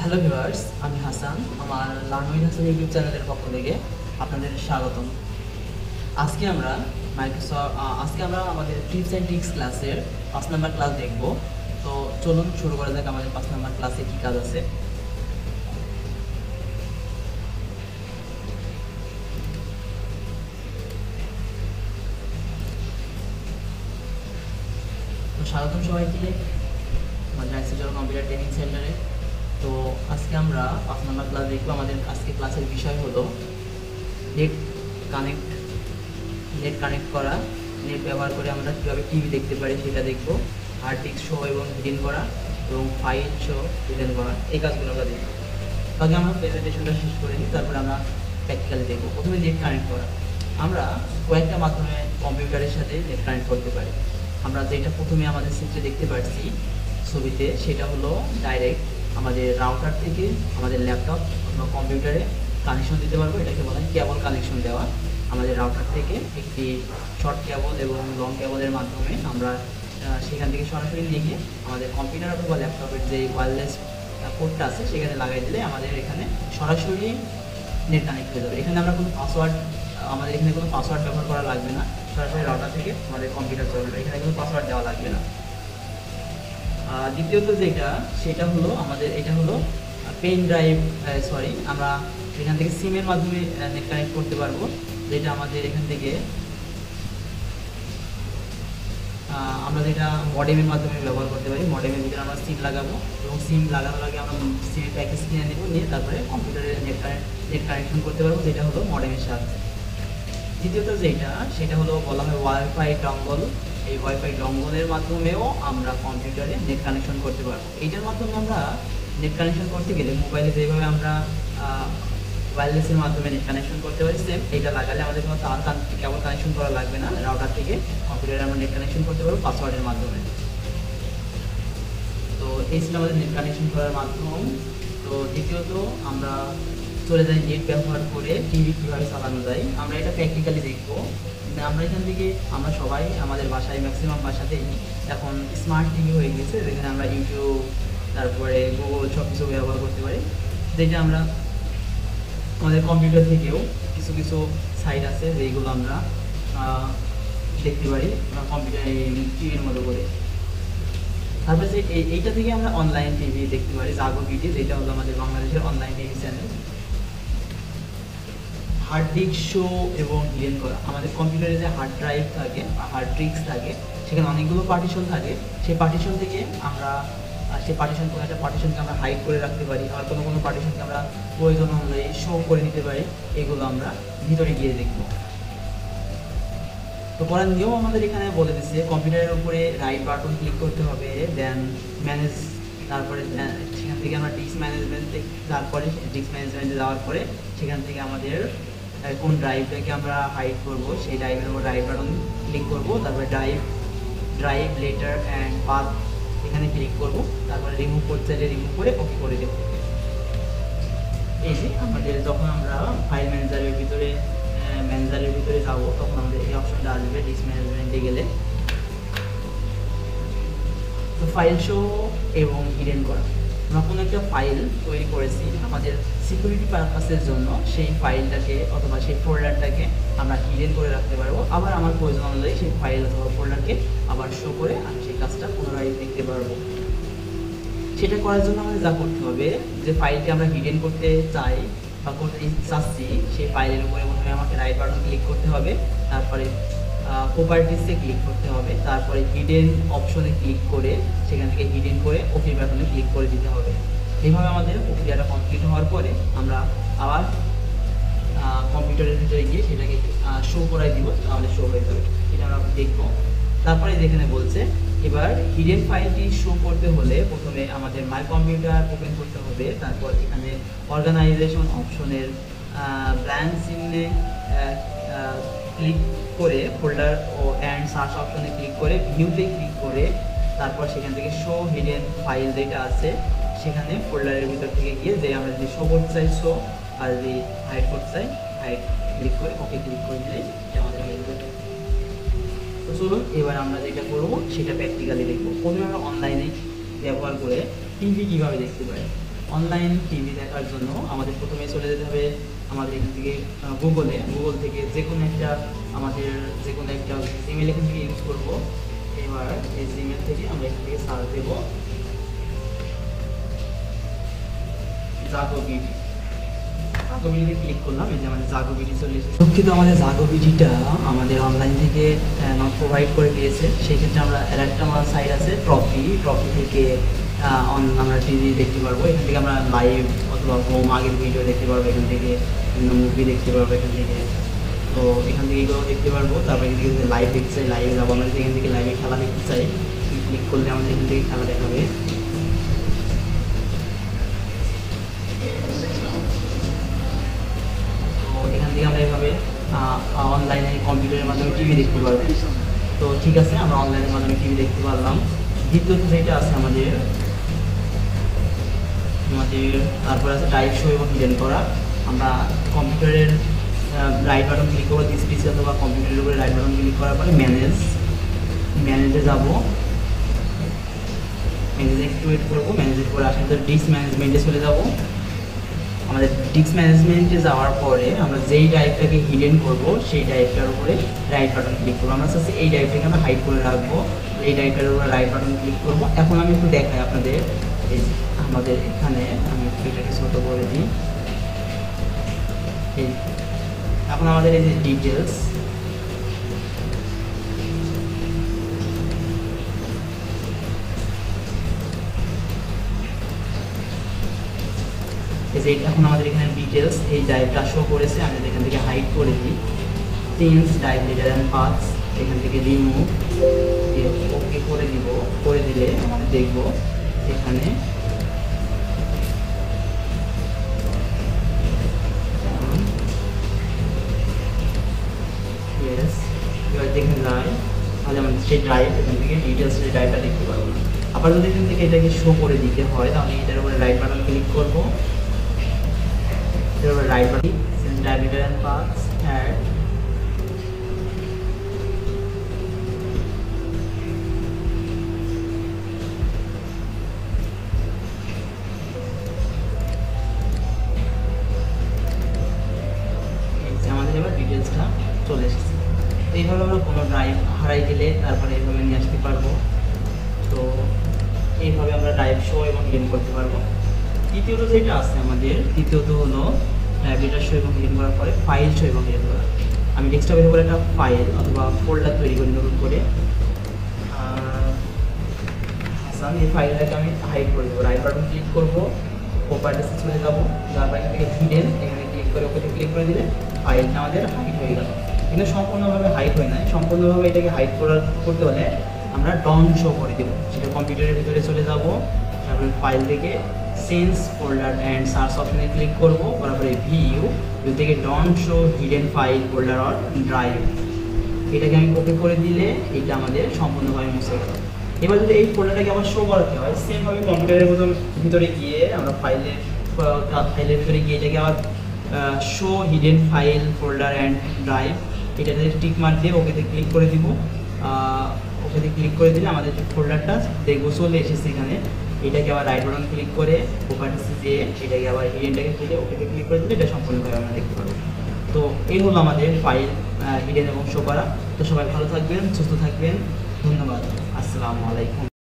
Hello viewers, আমি হাসান। আমার learn with Hasan YouTube চ্যানেলের পক্ষ থেকে আপনাদের স্বাগতম। আজকে আমরা আমাদের টিপস অ্যান্ড ট্রিক্স ক্লাসের 5 নম্বর ক্লাস দেখব। তো চলুন শুরু করা যাক আমাদের 5 নম্বর ক্লাসে কী কাজ আছে। তো স্বাগতম সবাইকে আমাদের আইসিটি কম্পিউটার ট্রেনিং সেন্টারে। তো আজকে আমরা 5 নম্বর ক্লাস দেখব। আমাদের আজকে ক্লাসের বিষয় হলো নেট কানেক্ট নেট কানেক্ট করা, নেট ব্যবহার করে আমরা কীভাবে টিভি দেখতে পারি সেটা দেখব। হার্ড ডিস্ক শো এবং হিডেন করা এবং ফাইল শো হিডেন করা, এই কাজগুলো আমরা দেখব। আগে আমরা প্রেজেন্টেশনটা শেষ করে নিই, তারপরে আমরা প্র্যাকটিক্যালি দেখব। প্রথমে নেট কানেক্ট করা। আমরা কয়েকটা মাধ্যমে কম্পিউটারের সাথে নেট কানেক্ট করতে পারি। আমরা যেটা প্রথমে আমাদের চিত্রে দেখতে পাচ্ছি ছবিতে, সেটা হলো ডাইরেক্ট আমাদের রাউটার থেকে আমাদের ল্যাপটপ অথবা কম্পিউটারে কানেকশন দিতে পারবো। এটাকে বলা হয় কেবল কানেকশন দেওয়া। আমাদের রাউটার থেকে একটি শর্ট কেবল এবং লং কেবলের মাধ্যমে আমরা সেখান থেকে সরাসরি নিয়ে গিয়ে আমাদের কম্পিউটার অথবা ল্যাপটপের যে ওয়্যারলেস পোর্টটা আছে সেখানে লাগাই দিলে আমাদের এখানে সরাসরি নেট কানেক্ট হয়ে যাবে। এখানে আমরা কোনো পাসওয়ার্ড ব্যবহার করা লাগবে না। সরাসরি রাউটার থেকে আমাদের কম্পিউটার চলবে, এখানে কোনো পাসওয়ার্ড দেওয়া লাগবে না। দ্বিতীয়ত সেটা হলো এটা হলো পেন ড্রাইভ, আমরা এখান থেকে সিমের মাধ্যমে নেট কানেক্ট করতে পারবো। যেটা আমাদের এখান থেকে আমরা যেটা মডেমের মাধ্যমে ব্যবহার করতে পারি। মডেমের ভিতরে আমরা সিম লাগাবো এবং সিম লাগানোর আগে আমরা সিমের প্যাকেজ কিনে নেব, নিয়ে তারপরে কম্পিউটারে নেট কানেকশন করতে পারবো, যেটা হলো মডেমের সাহায্যে। দ্বিতীয়ত সেটা হলো বলা হয় ওয়াইফাই ডঙ্গল। এই ওয়াইফাই ডঙ্গলের মাধ্যমেও আমরা কম্পিউটারে নেট কানেকশন করতে পারবো। এইটার মাধ্যমে আমরা নেট কানেকশন করতে গেলে মোবাইলে যেভাবে আমরা ওয়্যারলেসের মাধ্যমে নেট কানেকশন করতে পারি, সেম এইটা লাগালে আমাদের কোনো কেবল কানেকশন করা লাগবে না। রাউটার থেকে কম্পিউটারে আমরা নেট কানেকশন করতে পারবো পাসওয়ার্ডের মাধ্যমে। তো এই ছিল আমাদের নেট কানেকশন করার মাধ্যম। তো দ্বিতীয়ত আমরা চলে যাই নেট ব্যবহার করে টিভি কীভাবে চালানো যায়। আমরা এটা প্র্যাকটিক্যালি দেখবো। আমরা এখান থেকে আমরা সবাই আমাদের বাসায় ম্যাক্সিমাম বাসাতেই এখন স্মার্ট টিভি হয়ে গেছে, যেখানে আমরা ইউটিউব তারপরে গুগল সব কিছু ব্যবহার করতে পারি। যেটা আমরা আমাদের কম্পিউটার থেকেও কিছু কিছু সাইট আছে যেগুলো আমরা দেখতে পারি কম্পিউটার টিভির মতো করে। তারপরে এইটা থেকে আমরা অনলাইন টিভি দেখতে পারি, জাগো টিভি, যেটা হলো আমাদের বাংলাদেশের online TV channel. Hard disk show এবং হিডেন করা। আমাদের কম্পিউটারে যে হার্ড ড্রাইভ থাকে বা হার্ড ডিস্ক থাকে, সেখানে অনেকগুলো পার্টিশন থাকে। সেই পার্টিশন থেকে আমরা কোনো একটা পার্টিশনকে আমরা হাইড করে রাখতে পারি, আর কোনো পার্টিশনকে আমরা প্রয়োজন অনুযায়ী শো করে নিতে পারি। এগুলো আমরা ভিতরে গিয়ে দেখব। তো করার নিয়ম আমাদের এখানে বলে দিচ্ছে, কম্পিউটারের উপরে রাইট বাটন ক্লিক করতে হবে, দেন ম্যানেজ, তারপরে সেখান থেকে আমরা ডিস্ক ম্যানেজমেন্টে, তারপরে ডিস্ক ম্যানেজমেন্টে যাওয়ার পরে সেখান থেকে আমাদের কোন ড্রাইভটাকে আমরা হাইড করব সেই ড্রাইভের উপর রাইট বাটন ক্লিক করব। তারপরে ড্রাইভ লেটার অ্যান্ড পাথ এখানে ক্লিক করব। তারপরে রিমুভ করতে চাইলে রিমুভ করে ওকে করে দেব। এই যে আমাদের যখন আমরা ফাইল ম্যানেজারের ভিতরে যাব, তখন আমাদের এই অপশনটা আসবে ডিস্ক ম্যানেজমেন্টে গেলে। তো ফাইল শো এবং হিডেন করা। আমরা কোনো একটা ফাইল তৈরি করেছি আমাদের সিকিউরিটি পারপাসের জন্য, সেই ফাইলটাকে অথবা সেই ফোল্ডারটাকে আমরা হিডেন করে রাখতে পারবো। আবার আমার প্রয়োজন অনুযায়ী সেই ফাইল অথবা ফোল্ডারকে আবার শো করে আমি সেই কাজটা পুনরায় দেখতে পারবো। সেটা করার জন্য আমাদের যা করতে হবে, যে ফাইলটি আমরা হিডেন করতে চাই বা করতে চাচ্ছি, সেই ফাইলের উপরে প্রথমে আমাকে রাইট বাটন ক্লিক করতে হবে, তারপরে প্রপার্টিসে ক্লিক করতে হবে, তারপরে হিডেন অপশনে ক্লিক করে সেখান থেকে হিডেন করে ওকে বাটনে ক্লিক করে দিতে হবে। এইভাবে আমাদের প্রক্রিয়াটা কমপ্লিট হওয়ার পরে আমরা আবার কম্পিউটারের ভিতরে গিয়ে সেটাকে শো করাই দিব, তাহলে শো হয়ে যাবে। এটা আমরা দেখবো। তারপরে যেখানে বলছে এবার হিডেন ফাইলটি শো করতে হলে প্রথমে আমাদের মাই কম্পিউটার ওপেন করতে হবে। তারপর এখানে অর্গানাইজেশন অপশনের ব্ল্যাঙ্ক চিহ্নে ক্লিক করে ফোল্ডার ও অ্যান্ড সার্চ অপশনে ক্লিক করে ভিউতে ক্লিক করে তারপর সেখান থেকে শো হিডেন ফাইল যেটা আছে সেখানে ফোল্ডারের ভিতর থেকে গিয়ে যে আমরা যদি শো করতে চাই শো, আর যদি হাইড করতে চাই হাইড ক্লিক করে ওকে ক্লিক করে দিলেই আমাদের হয়ে যাবে। তো চলুন এবার আমরা যেটা করব সেটা প্র্যাকটিক্যালি দেখব। প্রথমে আমরা অনলাইনে ব্যবহার করে টিভি কীভাবে দেখতে পারি। অনলাইন টিভি দেখার জন্য আমাদের প্রথমে চলে যেতে হবে আমাদের এখান থেকে গুগল থেকে যে কোনো একটা জিমেল এখান থেকে ইউজ করব। এবার এই জিমেল থেকে আমরা এখান থেকে সার্চ দেব জাগো বিডি ক্লিক করলাম। এই যে আমাদের জাগো বিডি চলে এসেছে। দুঃখিত, আমাদের জাগো বিডিটা আমাদের অনলাইন থেকে নট প্রোভাইড করে দিয়েছে। সেই ক্ষেত্রে আমরা একটা আমার সাইট আছে ট্রফি থেকে আমরা টিভি দেখতে পারবো। এখান থেকে আমরা লাইভ অথবা হোম আগের ভিডিও দেখতে পারবো, এখান থেকে মুভি দেখতে পারবো এখান থেকে। তো এখান থেকে এগুলো দেখতে পারবো। তারপরে এখান থেকে লাইভ দেখতে চাই, লাইভে যাবো। আমরা এখান থেকে লাইভে খেলা দেখতে চাই, ক্লিক করলে আমাদের এখান থেকে খেলা দেখাবে। তো এখান থেকে আমরা এভাবে অনলাইনে কম্পিউটারের মাধ্যমে টিভি দেখতে পারবো। তো ঠিক আছে, আমরা অনলাইনের মাধ্যমে টিভি দেখতে পারলাম। দ্বিতীয়ত যেটা আছে আমাদের তারপরে আছে ড্রাইভ শো এবং হিডেন করা। আমরা কম্পিউটারের রাইট বাটন ক্লিক করবো, পিসি অথবা কম্পিউটারের উপরে রাইট বাটন ক্লিক করার পরে ম্যানেজে যাব। ম্যানেজে একটু ওয়েট করবো। ম্যানেজের পরে আসার পর ডিস্ক ম্যানেজমেন্টে চলে যাব। আমাদের ডিস্ক ম্যানেজমেন্টে যাওয়ার পরে আমরা যেই ড্রাইভটাকে হিডেন করব সেই ড্রাইভটার উপরে রাইট বাটন ক্লিক করবো। আমরা চাচ্ছি এই ড্রাইভটাকে আমরা হাইড করে রাখবো। এই ড্রাইভটার উপরে রাইট বাটন ক্লিক করবো। এখন আমি একটু দেখাই আপনাদের। এই যে আমাদের এখানে আমি এটাকে ছোটো করে দিই। এখন আমাদের এই যে ডিটেলস, এখন আমাদের এখানে ডিটেলস এই ড্রাইভটা শো করেছে। আমি এখান থেকে হাইড করে দিই, change drive letter and paths, এখান থেকে রিমুভ ওকে করে দিব। করে দিলে আমরা দেখব এখানে এবার দেখে যায় তাহলে আমাদের সেই ড্রাইভ এখান থেকে ডিটেলস ড্রাইভটা দেখতে পারবো। আবার যদি এখান থেকে এটাকে শো করে দিতে হয় তাহলে এটার উপরে রাইট বাটন ক্লিক করবো। এটার উপরে right button drive letter and paths add, আমাদের এবার ডিটেলসটা চলে এসেছে। এইভাবে আমরা কোনো ড্রাইভ হারাই গেলে তারপরে এইভাবে নিয়ে আসতে পারবো। তো এইভাবে আমরা ড্রাইভ শো এবং হিডেন করতে পারবো। তৃতীয়ত যেটা আছে আমাদের, তৃতীয়ত হলো ড্রাইভ শো এবং হিডেন করার পরে ফাইল শো এবং হিডেন করা। আমি ডেস্কটপের উপরে একটা ফাইল অথবা ফোল্ডার তৈরি করি নতুন করে। এই ফাইলটাকে আমি হাইড করে দেবো। রাইট বাটন ক্লিক করবো, প্রপার্টিসে চলে যাবো। তারপর এখান থেকে হিডেন এখানে ক্লিক করে ওকে ক্লিক করে দিলে ফাইলটা আমাদের হাইড হয়ে গেল। কিন্তু সম্পূর্ণভাবে হাইড হয় নাই। সম্পূর্ণভাবে এটাকে হাইড করতে হলে আমরা ডন শো করে দেবো। সেটা কম্পিউটারের ভিতরে চলে যাব। তারপরে ফাইল থেকে সেন্স ফোল্ডার অ্যান্ড সার্চ অপশনে ক্লিক করবো। তারপরে ভিউ থেকে don't show hidden file folder or drive, এটাকে আমি ওকে করে দিলে এটা আমাদের সম্পূর্ণভাবে মুছে গেল। এবার যদি এই ফোল্ডারটাকে আবার শো করাতে হয় সেমভাবে কম্পিউটারের ভিতরে গিয়ে আমরা ফাইলের ভিতরে গিয়ে এটাকে আবার show hidden file folder and drive, এটাতে টিক মার্ক দিয়ে ওকেতে ক্লিক করে দিব। ওকেতে ক্লিক করে দিলে আমাদের যে ফোল্ডারটা দেখবো চলে এসেছে এখানে। এটাকে আবার রাইট বাটন ক্লিক করে প্রপার্টিসে দিয়ে এটাকে আবার হিডেনটাকে খুলে ওকেতে ক্লিক করে দিলে এটা সম্পূর্ণভাবে আমরা দেখতে পারবো। তো এই হলো আমাদের ফাইল হিডেন এবং শো করা। তো সবাই ভালো থাকবেন, সুস্থ থাকবেন, ধন্যবাদ, আসসালামু আলাইকুম।